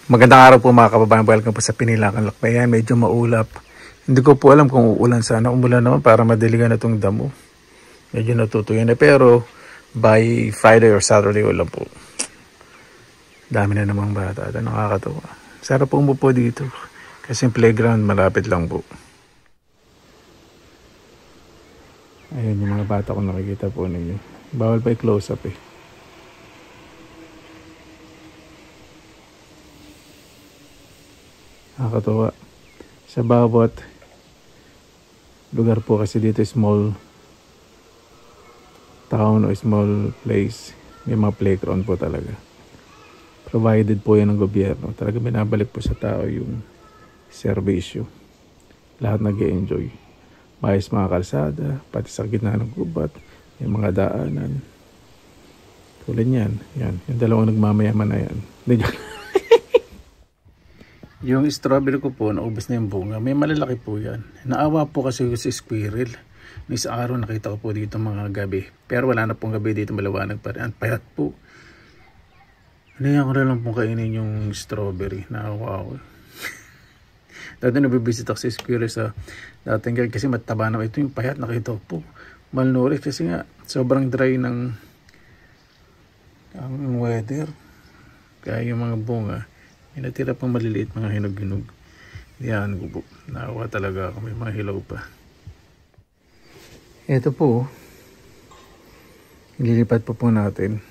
Magandang araw po mga kababayan. Welcome po sa Pinilakan Lakbayan. Medyo maulap. Hindi ko po alam kung uulan. Sana umulan naman para madiligan na itong damo. Medyo natutuyan na. Pero by Friday or Saturday ulan po. Dami na namang bata. At nakakatawa. Sarap po umupo dito. Kasi yung playground malapit lang po. Ayun yung mga bata ko nakikita po ninyo. Bawal pa i-close up eh. Nakakatawa. Sa bawat lugar po kasi dito small town o small place, may mga playground po talaga. Provided po yan ng gobyerno. Talaga binabalik po sa tao yung serbisyo. Lahat nag-e-enjoy. Maayos mga kalsada, pati sa gitna ng gubat, may mga daanan. Tulad yan. Yan. Yung dalawang nagmamayaman na yan. Yung strawberry ko po, naubos na yung bunga. May malalaki po yan. Naawa po kasi si squirrel. May isang araw nakita ko po dito mga gabi. Pero wala na pong gabi dito, malawanag pa rin. Ang payat po. Hinayan ko na lang pong kainin yung strawberry. Naawa ako. Dati nabibisit ako si squirrel sa dating gag kasi mataba na. Ito yung payat, nakita ko po. Malnourished kasi nga sobrang dry ng ang weather. Kaya yung mga bunga may natira pang maliliit mga hinog-hinog. Yan ko po. Naawa talaga ako. May mga hilaw pa. Ito po. Ililipat po natin.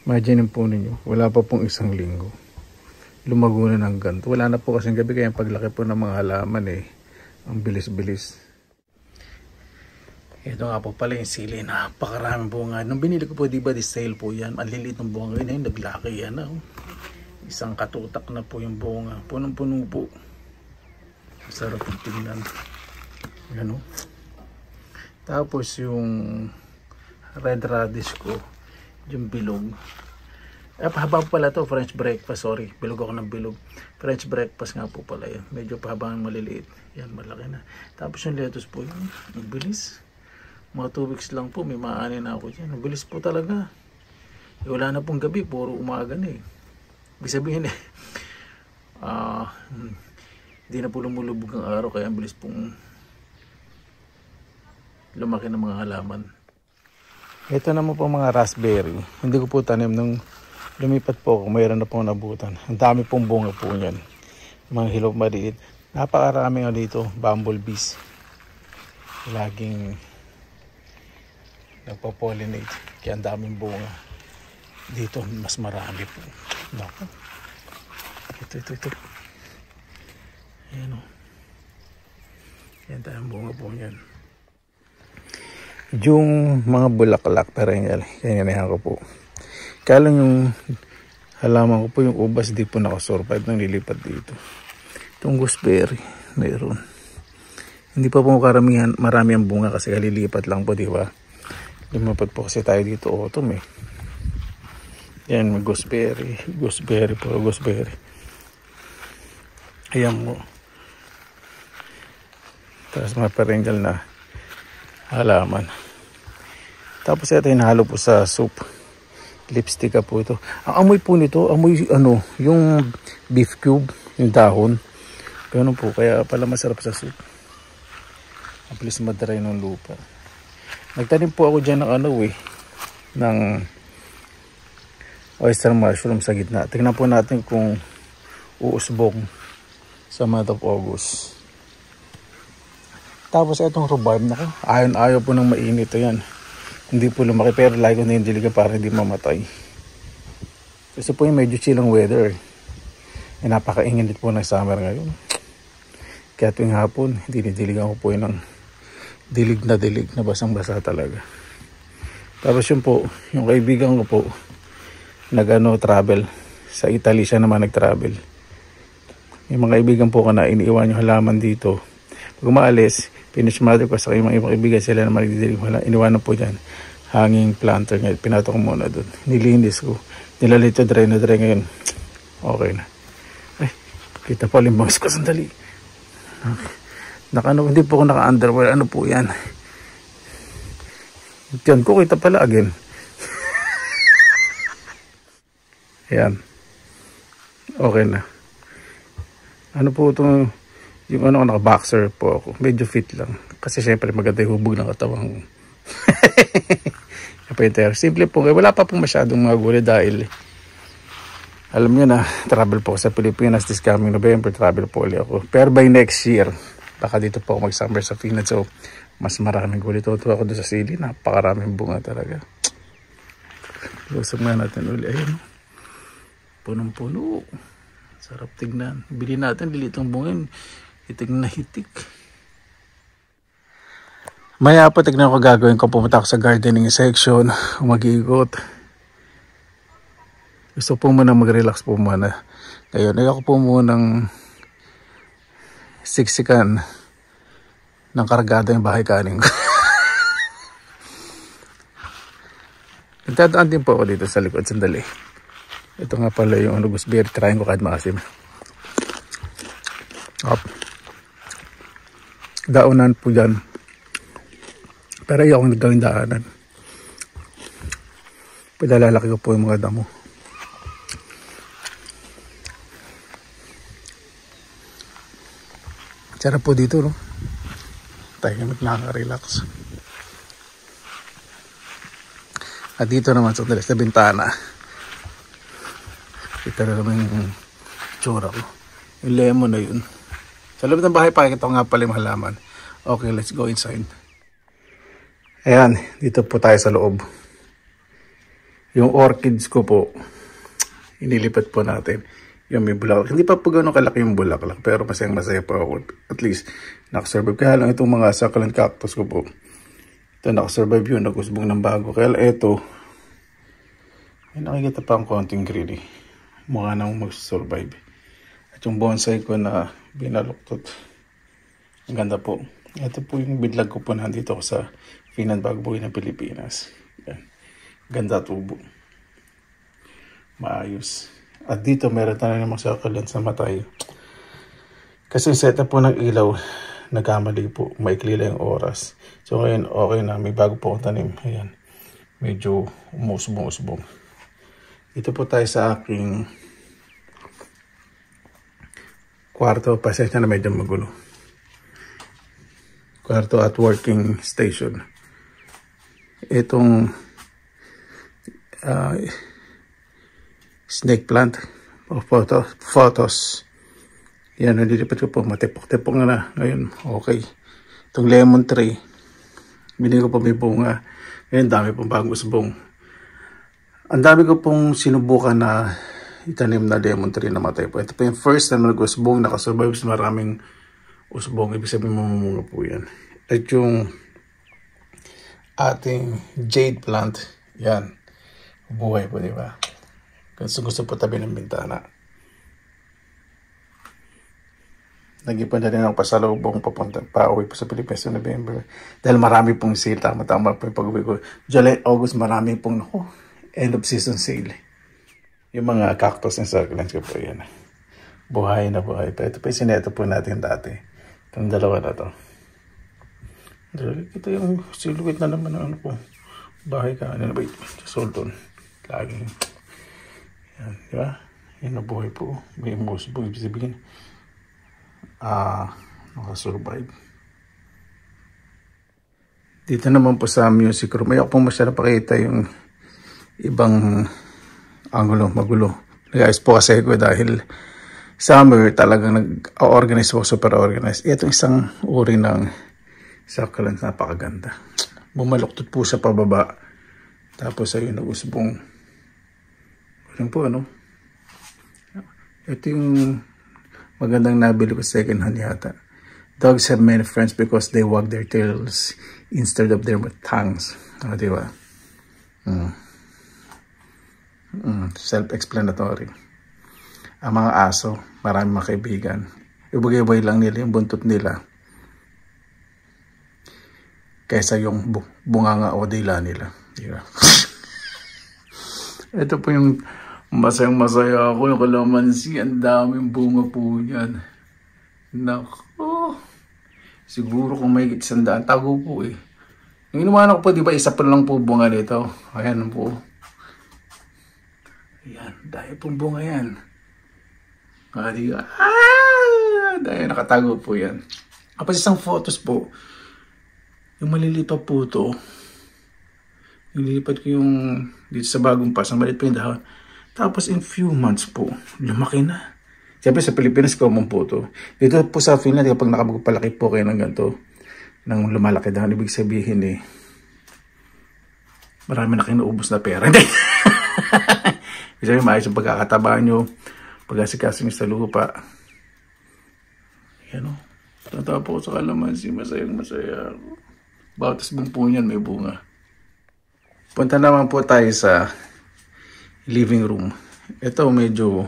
Imagine po ninyo. Wala pa pong isang linggo. Lumago na ng ganito. Wala na po kasing gabi. Kaya paglaki po ng mga halaman eh. Ang bilis-bilis. Ito nga po pala yung sili. Napakaraming bunga. Nung binili ko po diba di sale po yan. Maliliit ng bunga. Ngayon naglaki yan. Isang katutak na po yung bunga. Punong-puno po. Sarap yung tingnan. Yan o. Tapos yung red radish ko. Yung bilog. Pahaba po pala to. French breakfast. Sorry. Bilog ako ng bilog. French breakfast nga po pala yan. Medyo pahabang maliliit. Yan malaki na. Tapos yung lettuce po yun. Ang bilis. Mga 2 weeks lang po. May maani na ako dyan. Ang bilis po talaga. Wala na pong gabi. Puro umaga na eh. Ibig sabihin hindi na po lumulubog ang araw kaya ang bilis pong lumaki ng mga halaman. Ito naman po mga raspberry. Hindi ko po tanim nung lumipat po ako. Mayroon na pong nabutan. Ang dami pong bunga po niyan. Mga hilaw maliit. Napakarami nga dito. Bumblebees. Laging nagpo-pollinate. Kaya ang daming bunga. Dito mas marami po. Naku. Ito. Ayan o. Yan tayong bunga po yan. Yung mga bulaklak perennial. Kanyanayan ko po. Kaya lang yung halaman ko po yung ubas di po nakasurvive nang lilipat dito. Itong gooseberry. Mayroon. Hindi pa po marami ang bunga kasi kalilipat lang po diba. Lumipat po kasi tayo dito autumn eh. Yan, may gooseberry. Gooseberry. Ayan mo. Tapos mga perennial na halaman. Tapos ito hinahalo po sa soup. Lipstick po ito. Ang amoy po nito, yung beef cube, yung dahon. Ganun po, kaya pala masarap sa soup. Ang bilis madry ng lupa. Nagtanim po ako dyan ng oyster mushroom sa gitna. Tingnan po natin kung uusbong sa month of August. Tapos itong rhubarb nako. Ayaw po ng mainit yan. Hindi po lumaki pero lagi ko na yung diligan para hindi mamatay. Kasi po yung medyo chill ang weather. Napakainit po ng summer ngayon. Kaya tuwing hapon, dinidiligan ko po yun ng dilig na basang-basa talaga. Tapos yun po, yung kaibigan ko po, travel sa Italy, siya naman nag-travel. Yung mga kaibigan po ko na iniiwan yung halaman dito. Pag umaalis, pinishmother ko sa mga ibang kaibigan, sila naman nagdidilig wala. Iniwanan po dyan, hanging planter ngayon. Pinato ko muna doon. Nilinis ko. Nilalito dry na dry ngayon. Okay na. Ay, kita po limbangis ko sandali. Hindi po ako naka-underwear. Ano po yan? Yan ko kita pala again. Ayan. okay na. Ano po ito, yung ano, naka-boxer po ako. Medyo fit lang. Kasi syempre maganda yung hubog ng katawang. Simple po. Wala pa pong masyadong mga gulay dahil alam nyo na, travel po sa Pilipinas this coming November. Travel po ulit ako. Pero by next year, baka dito po ako mag-summer sa Finland. So, mas maraming gulay. Tutuwa ako doon sa sili. Napakaraming bunga talaga. Lusog na natin ulit. Ayun. Punong-puno. Sarap tignan. Bili natin, lilitong bungin. Hitik na hitik. Maya po, tignan ko gagawin ko. Pumunta ako sa gardening section. Mag-iikot. Gusto po muna mag-relax po muna. Ngayon, ako po munang siksikan ng kargada yung bahay kanin ko. Nagtadaan din po ako dito sa likod. Sandali. Ito nga pala yung gooseberry. Trying ko kahit maasim. Up. Daunan po dyan. Pero ayaw akong nagawin daanan. Padalalaki ko po yung mga damo. Sarap po dito, no? Tayo nakaka-relax. At dito naman sa bintana. Kita na naman yung tsura ko. Yung lemon na yun. Sa loob ng bahay, pakikita ko nga pala yung halaman. Okay, let's go inside. Ayan, dito po tayo sa loob. Yung orchids ko po, inilipat po natin. Yung may bulaklak. Hindi pa po gano'ng kalaki yung bulaklak, pero masaya po ako. At least, nakasurvive. Kaya lang itong mga succulent cactus ko po. Ito, nakasurvive yun. Nagusbong ng bago. Kaya lang ito, may nakikita pa ang konting greedy. Mukha nang mag-survive. At yung bonsai ko na binaluktot. Ang ganda po. Ito po yung bidlag ko po nandito ko sa Finland bago buhay ng Pilipinas. Yan. Ganda tubo. Maayos. At dito meron tayo namang succulent sa matay. Kasi setup po ng ilaw, nagkamali po. Maikli lang yung oras. So ngayon okay na. May bago po akong tanim. Ayan. Medyo umusbong-usbong. Ito po tayo sa aking kwarto. Pasensya na medyo magulo. Kwarto at working station. Itong snake plant. Photos. Yan, nalilipat ko po. Matipok-tipok na. Ngayon, okay. Itong lemon tree. Binili ko po may bunga. Ngayon, dami pong bagong usbong. Ang dami ko pong sinubukan na itanim na lemon tree na matay po. Ito po yung first na nag-usbong, nakasurvive sa maraming usbong. Ibig sabihin mamumunga po yan. At yung ating jade plant, yan. Buhay po, di ba? Gusto po tabi ng bintana. Nag-ipon na rin ang pasalubong papunta pa uwi po sa Pilipinas sa November. Dahil marami pong sale. Tama-tama po yung pag-uwi ko. July, August, marami pong end of season sale. Yung mga cactus and succulents ko po yan. Buhay na buhay pa. Ito pa yung sineto po natin dati. Itong dalawa na to. Ito yung silhouette na naman ng ano po. Bahay ka. Ano na ba ito? Just hold on. Laging. Yan. Di ba? Yan na buhay po. May musbo. Ibig sabihin. Nakasurvive. Dito naman po sa music room. Ayaw po masyadong pakita yung ibang angulo, magulo. Nag-ayos po kasi ko dahil summer talagang nag-organize po, super organized. Itong isang uri ng succulent, napakaganda. Bumaluktot po sa pababa. Tapos ayun, nag-usbong. Ganun po, ano? Ito yung magandang nabili ko second hand yata. Dogs have many friends because they wag their tails instead of their tongues. Diba? Self-explanatory. Ang mga aso, marami mga kaibigan. Ibagay-ibay lang nila yung buntot nila kaysa yung bunganga o dila nila. Diba? Ito po yung masayang-masaya ako, yung kalamansi. Ang daming bunga po yan. Nako. Siguro kung may 100, tago po eh. Yung inuman ko po, di ba, isa pa lang po bunga nito. Ayan po. Ayan, dahil pong bunga yan. Dahil nakatago po yan. Kapag isang photos po, yung malilipat po ito, nililipat ko yung dito sa bagong pass, maliit pa yung dahon. Tapos in few months po, lumaki na. Siyempre sa Pilipinas, common po ito. Dito po sa Finland, kapag nakapagpalaki po kayo ng ganito, nang lumalaki dahon, ibig sabihin marami na kayo naubos na pera. Ibig sabihin, maayos yung pagkakataba nyo, pag-asikaso nyo sa lupa. Yan o. Tatawa po sa kalamansi, masayang masaya ako. Bawat tasbong po niyan may bunga. Punta naman po tayo sa living room. Ito medyo,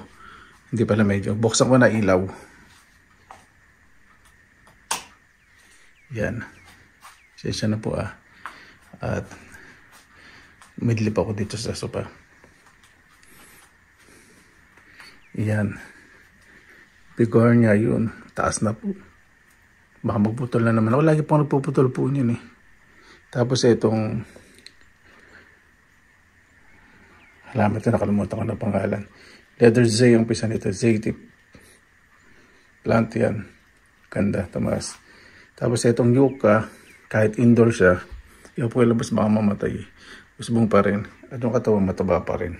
hindi pala medyo, buksan ko na ilaw. Yan. Sensya na po At midlip ako dito sa sopa. Yan. Bigornia yun. Taas na po. Baka magputol na naman. Lagi po nagpuputol po yun Tapos itong alamat na nakalimutan ko na pangalan. Leather Z yung pisa nito. Z-tip. Plant yan. Ganda. Tamas. Tapos itong yucca, kahit indoor siya, yung po ilabas baka mamatay. Usbong pa rin. At yung katawan mataba pa rin.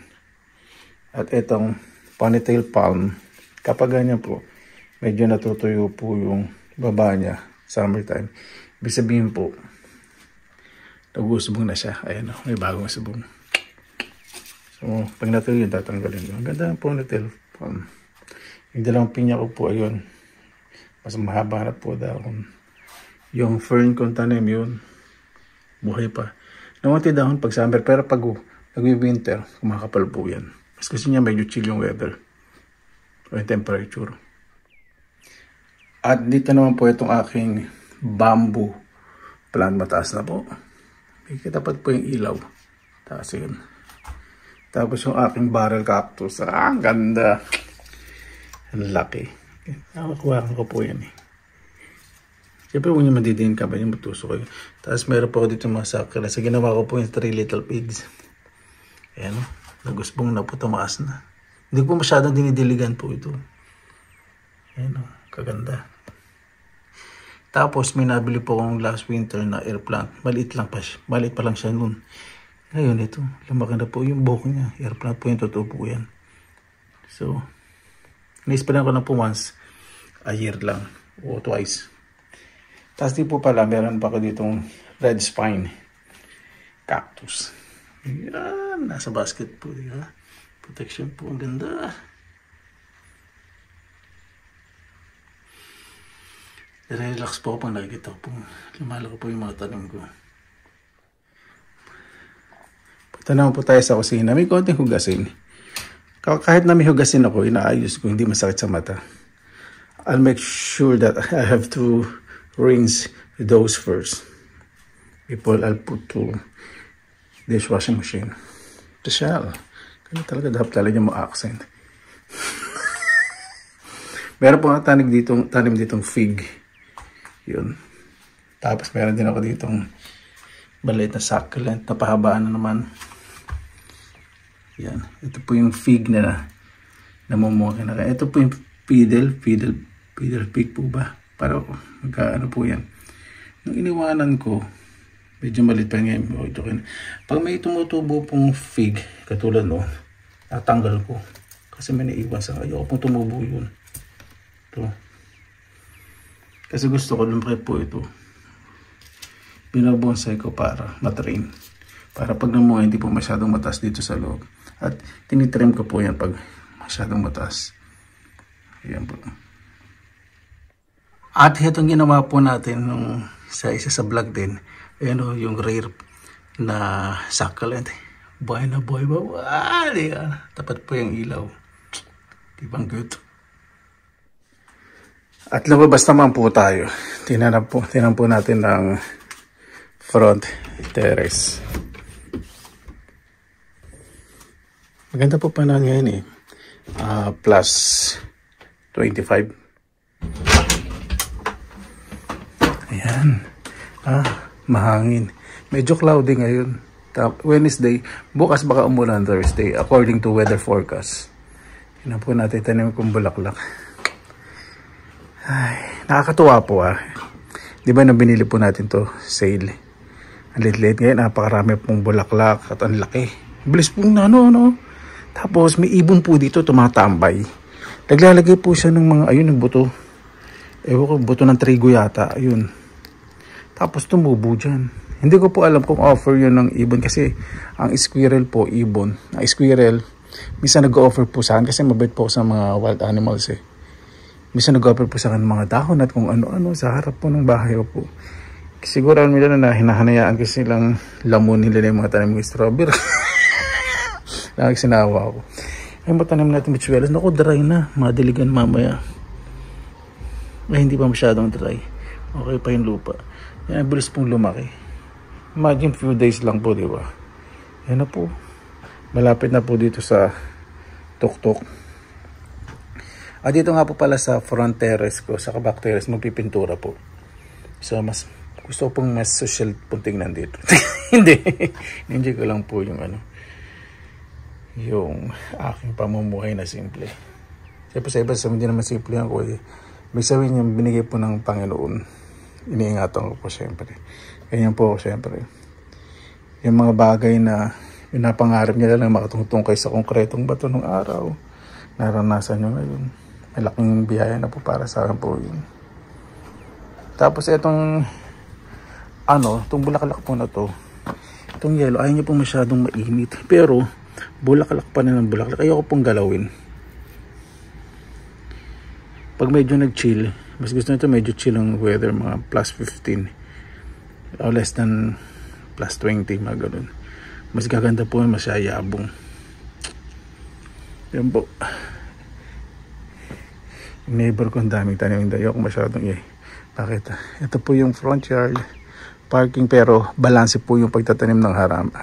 At itong ponytail palm, kapag ganyan po, medyo natutuyo po yung baba niya, summertime. Ibig sabihin po, nag-usbong na siya. Ayan may bagong usbong. So, pag natuyo yun, tatanggalin yun. Ang ganda ng ponytail palm. Yung dalawang pinya ko po, ayun. Mas mahaba na po dahon. Yung fern kong tanim yun, buhay pa. Namunti dahon pag summer, pero pag nag-winter, kumakapal po yan. Mas kasi niya medyo chill yung weather o yung temperature. At dito naman po itong aking bamboo plant. Mataas na po. May kitapat po yung ilaw. Taas yun. Tapos yung aking barrel cactus. Ang ganda. Ang laki. Nakakuha ko po yan Siyempre huwag nyo madidiin ka ba yung matuso kayo. Tapos meron po ako dito mga sakura. Sa ginawa ko po yung 3 little pigs. Ayan nagusbong na po, tumaas na. Hindi po masyadong dinidiligan po ito. Ayan kaganda. Tapos may nabili po akong last winter na air plant. Maliit pa lang siya noon. Ngayon ito, lumaki na po yung buhok niya. Air plant po yung totoo po yan. So, iniispalan ko na po once a year lang o twice. Tapos di po pala, meron pa ko ditong red spine cactus. Yan, nasa basket po. Protection po, ang ganda. Relax po pag nakikita po. Lumalaki po yung mga tanim ko. Punta naman po tayo sa kusina. May konting hugasin. Kahit na may hugasin ako, inaayos ko, hindi masakit sa mata. I'll make sure that I have to rinse those first before I'll put to dishwashing machine. Special. Kaya talaga dapat talaga mo accent. Meron po nga tanim ditong fig. Yun. Tapos meron din ako ditong maliit na succulent na pahabaan na naman. Yan. Ito po yung fig na namumuha na. Ito po yung fiddle fig po ba? Para magkaano po yan. Nung iniwanan ko, medyo malit pa ngayon. Pag may tumutubo pong fig, katulad natanggal ko. Kasi may naiwan sa ayoko pong tumubo yun. Ito. Kasi gusto ko lumaki po ito. Binabonsai ko para matrain. Para pag namuha, hindi po masyadong mataas dito sa loob. At tinitrim ko po yan pag masyadong mataas. Ayan po. At itong ginawa po natin sa isa sa vlog din. Ayan yung rare na succulent. Buhay na buhay ba? Tapat po yung ilaw. Ibang good. At lumabas naman po tayo. Tinan po natin ang front terrace. Maganda po pa na ngayon plus 25. Ayan. Mahangin. Medyo cloudy ngayon. Wednesday. Bukas baka umulan Thursday according to weather forecast. Tingnan po natin tanim kong bulaklak. Ay, nakakatuwa po Di ba nang binili po natin to sale? Ang liit-liit ngayon, napakarami pong bulaklak at ang laki. Bilis pong Tapos may ibon po dito tumatambay. Naglalagay po siya ng mga, ayun, ng buto. Ewan ko, buto ng trigo yata. Ayun. Tapos tumubo dyan. Hindi ko po alam kung offer yun ng ibon kasi ang squirrel po, ibon. Ang squirrel, minsan nag-offer po sa akin kasi mabait po sa mga wild animals Minsan nag-offer po sa akin ng mga dahon at kung ano-ano sa harap po ng bahay ko po. Siguro nila na hinahanayaan kasi silang lamunin nila yung mga tanim ng strawberry. Lagi sinawa ako. Ay, matanim natin bitsuelas. Naku, dry na. Madiligan mamaya. Ay, hindi pa masyadong dry. Okay pa yung lupa. Yan, bilis pong lumaki. Imagine few days lang po, di ba? Yan na po. Malapit na po dito sa tuktok. At dito nga po pala sa front terrace ko, sa back terrace, magpipintura po. So, gusto ko pong mas social pong tingnan dito. Hindi. Hindi ko lang po yung yung aking pamumuhay na simple. Siyempre sa iba, hindi naman simple yan ko. May sabihin niya, binigay po ng Panginoon. Iniingatan ko po siyempre. Ganyan po ako siyempre. Yung mga bagay na pinapangarap niya lang makatungtong kay sa konkretong bato ng araw. Naranasan nyo ngayon. Malaking biyaya na po para sa akin po yun. Tapos itong itong bulaklak po na to. Itong yellow, ayaw niya po masyadong mainit. Pero, bulaklak pa na ng bulaklak. Ayoko pong galawin. Pag medyo nag-chill, mas gusto nito medyo chill ang weather, mga plus 15 o less than plus 20, mga ganun. Mas gaganda po, mas yayabong. Yan po. Yung neighbor ko, ang daming tanim. Hindi ako masyadong Bakit? Ito po yung front yard parking, pero balanse po yung pagtatanim ng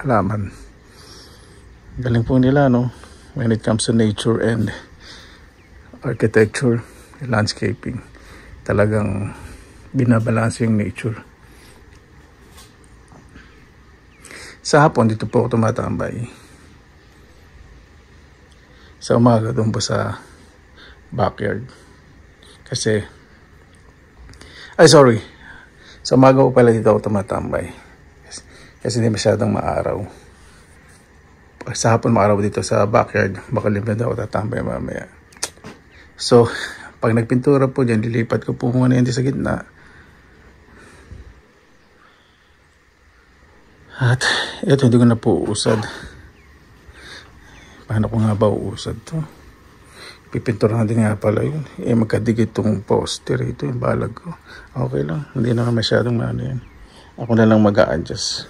halaman. Galing po nila, no? When it comes to nature and architecture, landscaping. Talagang binabalanse yung nature. Sa hapon, dito po ako tumatambay. Sa umaga, doon po sa backyard. Sa umaga po pala dito ako tumatambay. Kasi hindi masyadong maaraw. Sa hapon maaraw dito sa backyard, makalimit ako tatambay mamaya. So, pag nagpintura po dyan, lilipat ko po muna yan sa gitna. At ito, hindi ko na po uusad. Paano ko nga ba uusad to? Pipinturahan din nga pala yun. Magkadigit itong poster. Ito yung balag ko. Okay lang. Hindi na masyadong yan. Ako na lang mag-a-adjust.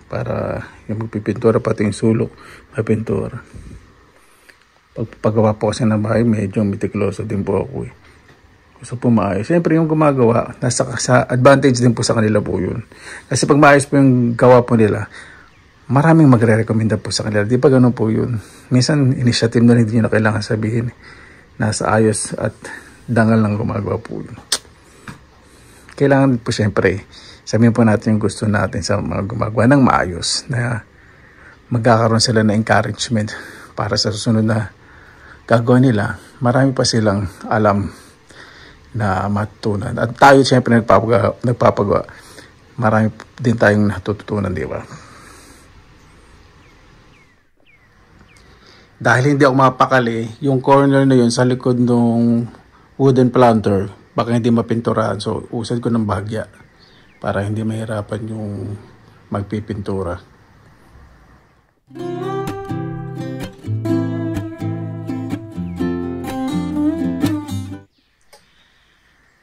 Para yung magpipintura, pati yung sulok, mapintura. Paggawa po kasi ng bahay, medyo mitikloso din po ako Gusto po maayos. Siyempre yung gumagawa, sa advantage din po sa kanila po yun. Kasi pag maayos po yung gawa po nila, maraming magre-recommenda po sa kanila. Di ba ganun po yun? Minsan, initiative na hindi nyo na kailangan sabihin. Nasa ayos at dangal lang gumagawa po yun. Kailangan po siyempre, sabihin po natin yung gusto natin sa mga gumagawa ng maayos. Na magkakaroon sila ng encouragement para sa susunod na gagawin nila. Marami pa silang alam na matutunan. At tayo siyempre nagpapagawa. Marami din tayong natututunan, di ba? Dahil hindi ako mapakali, yung corner na yun sa likod ng wooden planter, baka hindi mapinturahan. So, usad ko ng bahagya para hindi mahirapan yung magpipintura.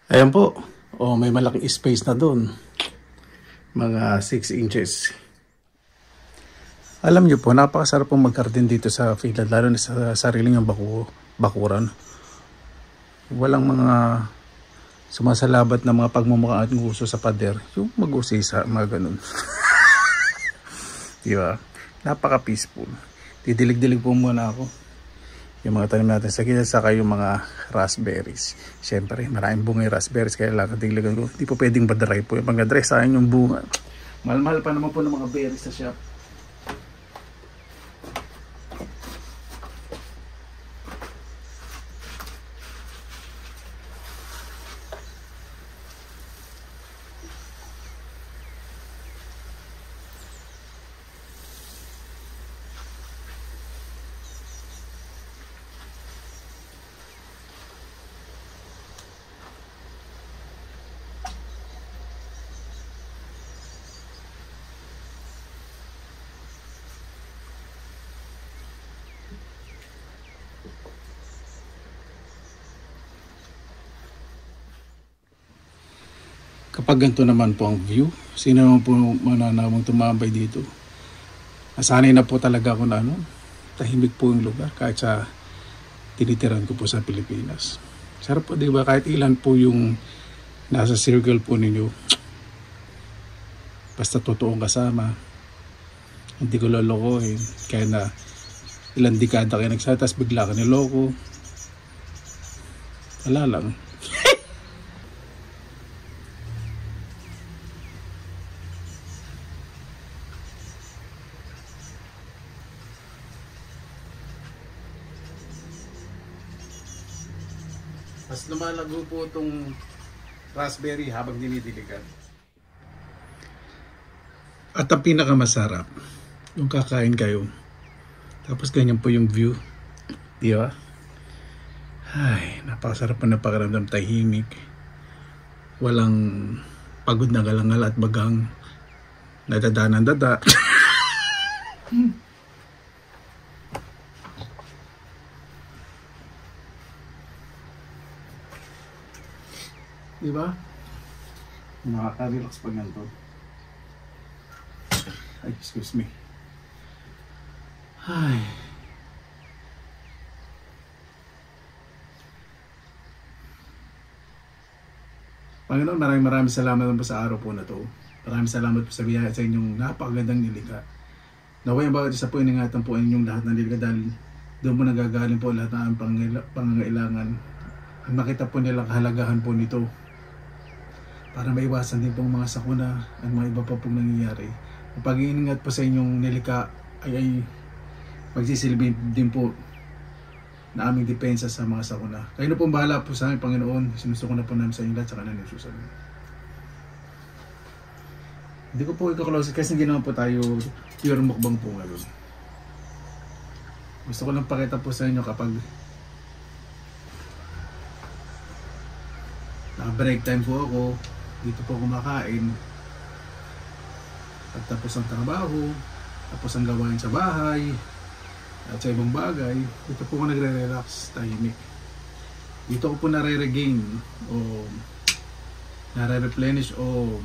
Ayan po. May malaking space na doon. Mga 6 inches. Alam niyo po, napakasarap pong mag-garden dito sa Finland, lalo na sa sariling bakuran. Walang mga sumasalabat na mga pagmumukha at nguso sa pader. Yung mag-usisa, mga ganun. Diba? Napaka-peaceful. Didilig-dilig po muna ako. Yung mga tanim natin sa gilid, saka yung mga raspberries. Siyempre, maraming bunga yung raspberries, kaya lang diligan ko. Hindi po pwedeng ba-dry po. Yung pag-dry, sayang yung bunga. Mahal-mahal pa naman po ng mga berries sa shop. Kapag ganito naman po ang view, sino naman po mananawang tumambay dito? Nasanay na po talaga ako na tahimik po yung lugar kahit sa tinitiran ko po sa Pilipinas. Sarap po, di ba? Kahit ilan po yung nasa circle po ninyo, basta totoong kasama, hindi ko lolokohin. Kaya na ilang dekada kayo nagsaya, tapos bigla ka niloko. Wala lang. Mas lumalago po itong raspberry habang dinidiligan. At ang pinakamasarap, yung kakain kayo, tapos ganyan po yung view, di ba? Ay, napakasarap po na pakiramdam, tahimik. Walang pagod na galangal at bagang nadada ng dada. Di ba? Nakaka-relax pag ganito. Ay, excuse me. Ay. Panginoon, maraming salamat po sa araw po na to. Maraming salamat po sa biyaya sa inyong napakagandang nilikha. Naway ang bawat isa po iningatan po inyong lahat ng nilikha dahil doon po nagagaling po lahat ng pangangailangan. Ang makita po nila kahalagahan po nito para maiwasan din pong mga sakuna at mga iba pa pong nangyayari. Ang pag-iingat po sa inyong nilikha ay magsisilbi din po na aming depensa sa mga sakuna. Kayo na pong bahala po sa amin, Panginoon. Sinusuko na po namin sa inyo lahat sa kanan ng susunod. Hindi ko po ikaklose kasi hindi naman po tayo pure mukbang po ngayon. Gusto ko lang pakita po sa inyo kapag break time po ako, dito po kumakain. At tapos ang trabaho, tapos ang gawain sa bahay, at sa ibang bagay, dito po ako nagre-relax, tahimik. Dito ko po nare-regain o nare-replenish o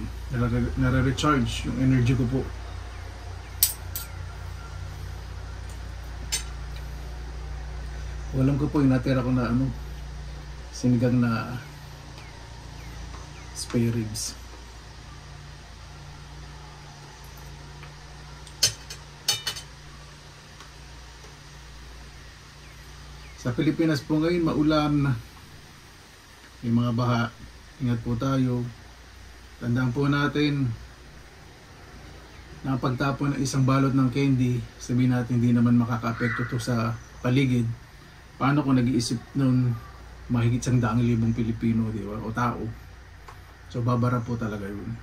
nare-recharge yung energy ko po. Alam ko po yung natira ko na sinigang na spare ribs. Sa Pilipinas po ngayon maulan, may mga baha. Ingat po tayo. Tandaan po natin na pagtapon ng isang balot ng candy, sabihin natin hindi naman makaka-apekto to sa paligid. Paano kung nag-iisip nun mahigit 100,000 Pilipino, di ba? O tao. So babara po talaga yun.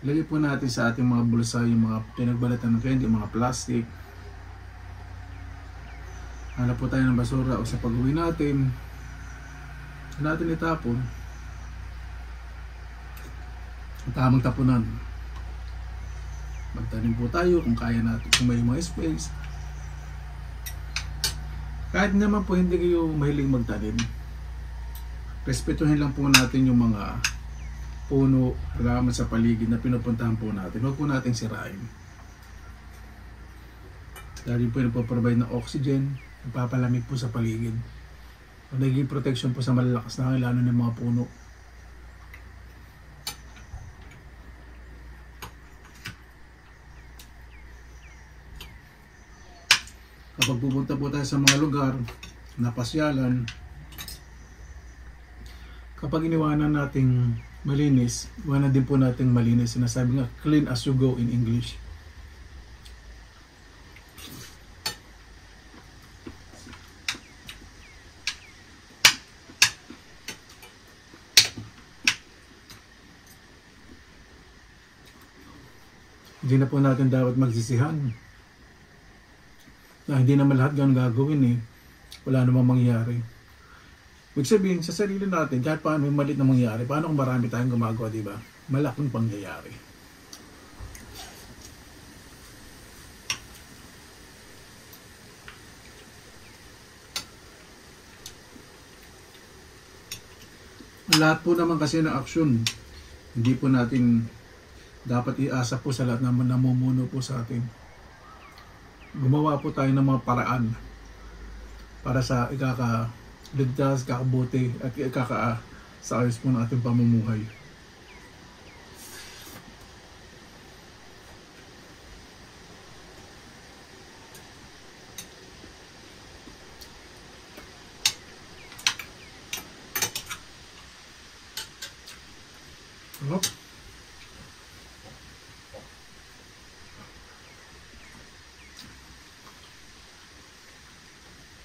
Lagay po natin sa ating mga bulsa yung mga pinagbalatan ng candy, mga plastic. Hanap po tayo ng basura o sa pag-uwi natin, natin itapon. Ang tamang tapunan. Magtanim po tayo kung kaya natin, kung may mga space. Kahit naman po hindi kayo mahiling magtanim, respetuhin lang po natin yung mga puno, halaman sa paligid na pinupuntahan po natin. Huwag po natin sirain. Dahil po yung nagpo-provide ng oxygen, nagpapalamig po sa paligid. Naging protection po sa malalakas na hangin, lalo ng mga puno. Kapag pupunta po tayo sa mga lugar na pasyalan, kapag iniwanan nating malinis, iwanan din po nating malinis. Sinasabi nga, clean as you go in English. Hindi na po natin dapat magsisihan na hindi naman lahat ganun gagawin wala namang mangyayari. Ibig sabihin sa sarili natin, kahit paano may malit na mangyayari, paano kung marami tayong gumagawa, di ba? Malaking pangyayari. lahat po naman kasi ng aksyon, hindi po natin dapat iasa po sa lahat na namumuno po sa atin. Gumawa po tayo ng mga paraan para sa ikakaligtas, kakabuti at sa ayos po ng ating pamumuhay.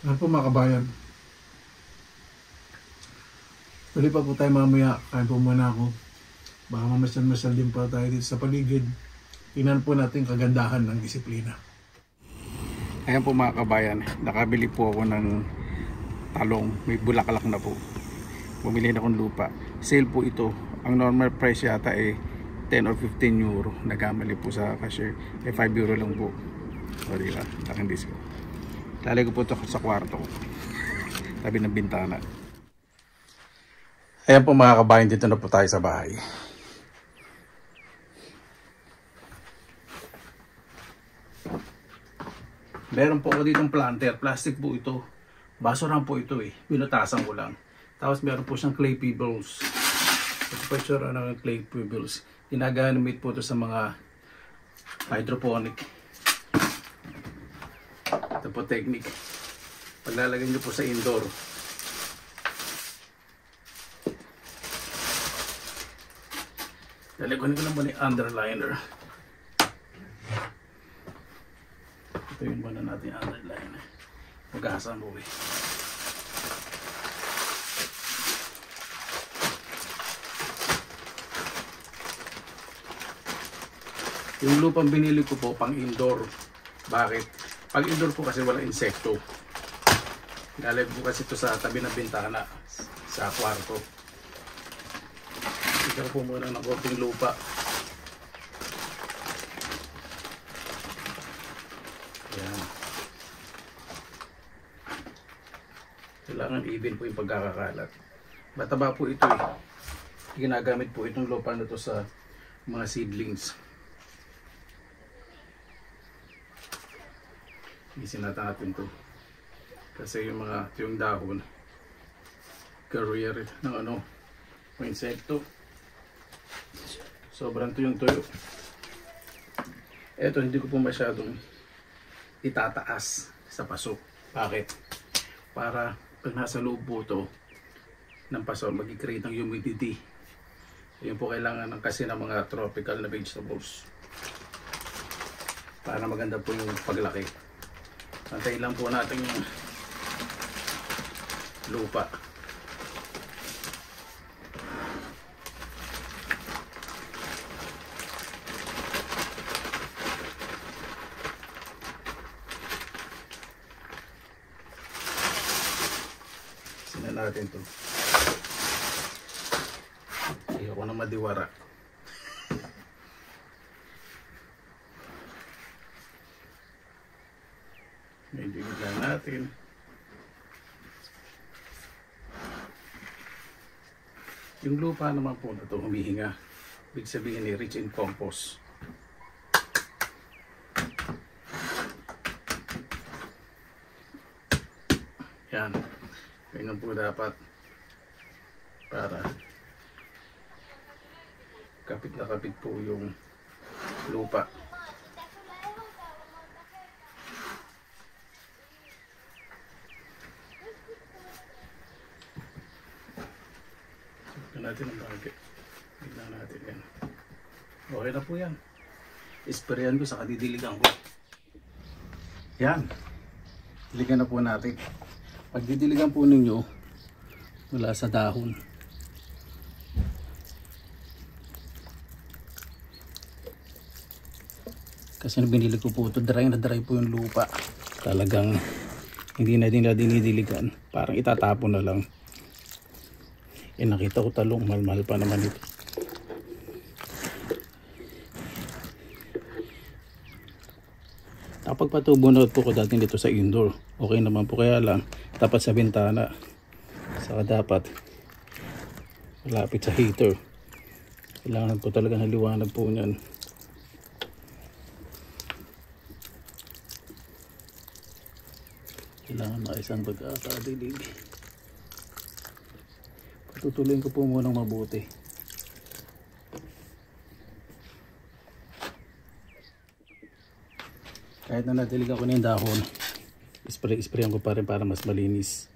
Ano po mga kabayan? Tuloy pa po tayo mamaya. Kain po muna ako. Baka mamasyal-masyal din pa tayo dito sa paligid. Tingnan po natin kagandahan ng disiplina. Ayan po mga kabayan. Nakabili po ako ng talong. May bulaklak na po. Bumili na akong lupa. Sale po ito. Ang normal price yata ay 10 or 15 euro. Nagkamali po sa cashier. 5 euro lang po. O diba? Laking discount. Lalagay ko po ito sa kwarto ko. Tabi ng bintana. Ayan po mga kabayan, dito na po tayo sa bahay. Meron po ako ditong planter. Plastic po ito. Baso lang po ito eh. Binutasan ko lang. Tapos meron po siyang clay pebbles. Ito po itsura ng clay pebbles. Ginagamit po ito sa mga hydroponic. Ito po technique. Paglalagay nyo po sa indoor. Lalagyan ko lang muna yung underliner. Ito yung muna natin yung underliner. Mag-aasang buwi. Yung lupang binili ko po pang indoor. Bakit? Pag indoor po kasi wala insekto. Lalagay po kasi ito sa tabi ng bintana sa kwarto. Ikaw po muna ng konting lupa. Yan. Kailangan even po yung pagkakakalat. Mataba po ito eh. Ginagamit po itong lupa na ito sa mga seedlings. Isinata natin to kasi yung dahon career ng ng insekto, sobrang tuyong tuyo. Eto hindi ko po masyadong itataas sa paso. Bakit? Para pag nasa loob po to ng paso mag-create ng humidity. Yun po kailangan kasi ng mga tropical na vegetables para maganda po yung paglaki. Antayin lang po natin yung lupa. Sinan natin to. Ayoko na madiwara. Medyo lang natin. Yung lupa naman po na ito humihinga. Ibig sabihin ni rich in compost. Yan. Ganyan po dapat para kapit na kapit po yung lupa. Natin ang bagay. Tignan natin yan. Okay na po yan. Isprayan ko sa kadidiligan ko. Yan. Diligan na po natin. Pag didiligan po ninyo mula sa dahon. Kasi binili ko po ito, dry na dry po yung lupa. Talagang hindi na dinidiligan. Parang itatapon na lang. Nakita ko talong, mahal-mahal pa naman ito. Napagpatubo na po ko dati dito sa indoor. Okay naman po, kaya lang tapat sa bintana. Saka dapat malapit sa heater. Kailangan po talaga ng liwanag po niyan. Kailangan maisang pagkakadilig. Patutuloyin ko po muna mabuti. Kahit na nadiligan ko na yung dahon, sprayan ko pa rin para mas malinis.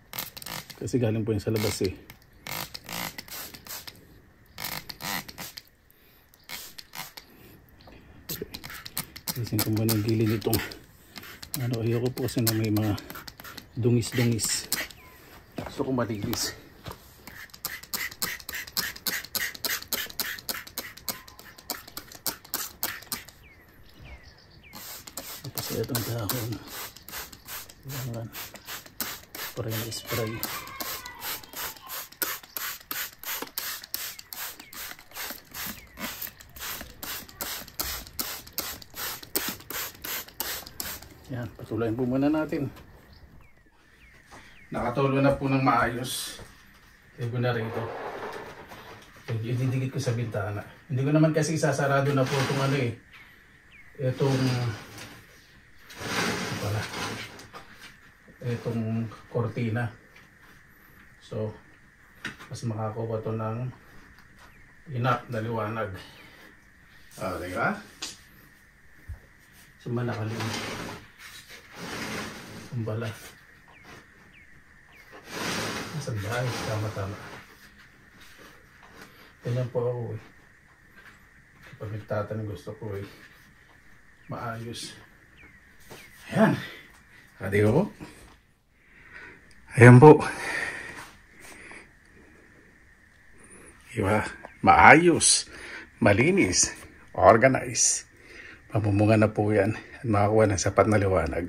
Kasi galing po yung sa labas eh. Isin ko muna yung gilid nitong ayoko po kasi na may mga dungis-dungis. Gusto ko malinis. Tapos itong dahon kailangan spray na spray. Yan, patulayin po muna natin. Nakatulo na po ng maayos. Hindi ko na rito. Ididikit ko sa bintana. Hindi ko naman kasi isasarado na po itong ano eh. Itong kortina. So, mas makakuha ito ng enough na liwanag. Diba? So, malakalim. Kumbala. Nasa bahay. Tama-tama. Ganyan po ako eh. Kapag nagtatanim gusto ko eh. Maayos. Ayan. Hadi ko. Ayan po. Diba? Maayos. Malinis. Organize. Mamumunga na po yan. At makakuha ng sapat na liwanag.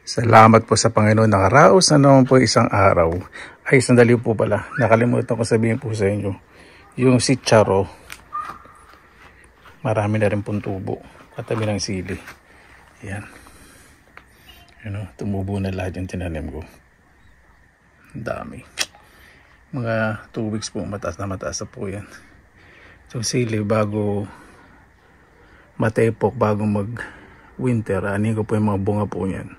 Salamat po sa Panginoon. Nakaraos na naman po isang araw. Ay, sandali po pala. Nakalimutan ko sabihin po sa inyo. Yung si Charo, marami na rin pong tubo. Katabi ng sili. Yan. Tumubo na lahat yung tinanim ko. Ang dami. Mga 2 weeks po, mataas na po yan. So sili, bago matepok, bago mag winter, anin ko po yung mga bunga po yan.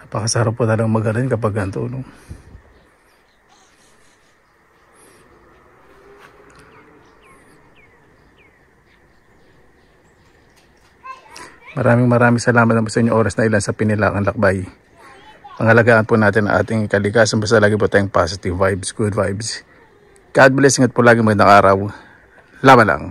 Napakasarap po talagang magarin kapag ganito, no? Maraming salamat naman sa inyo oras na ilan sa Pinilakan Lakbay. Pangalagaan po natin ang ating kalikasan. Basta lagi po tayong positive vibes, good vibes. God bless, ingat po lagi, magandang araw. Laban lang.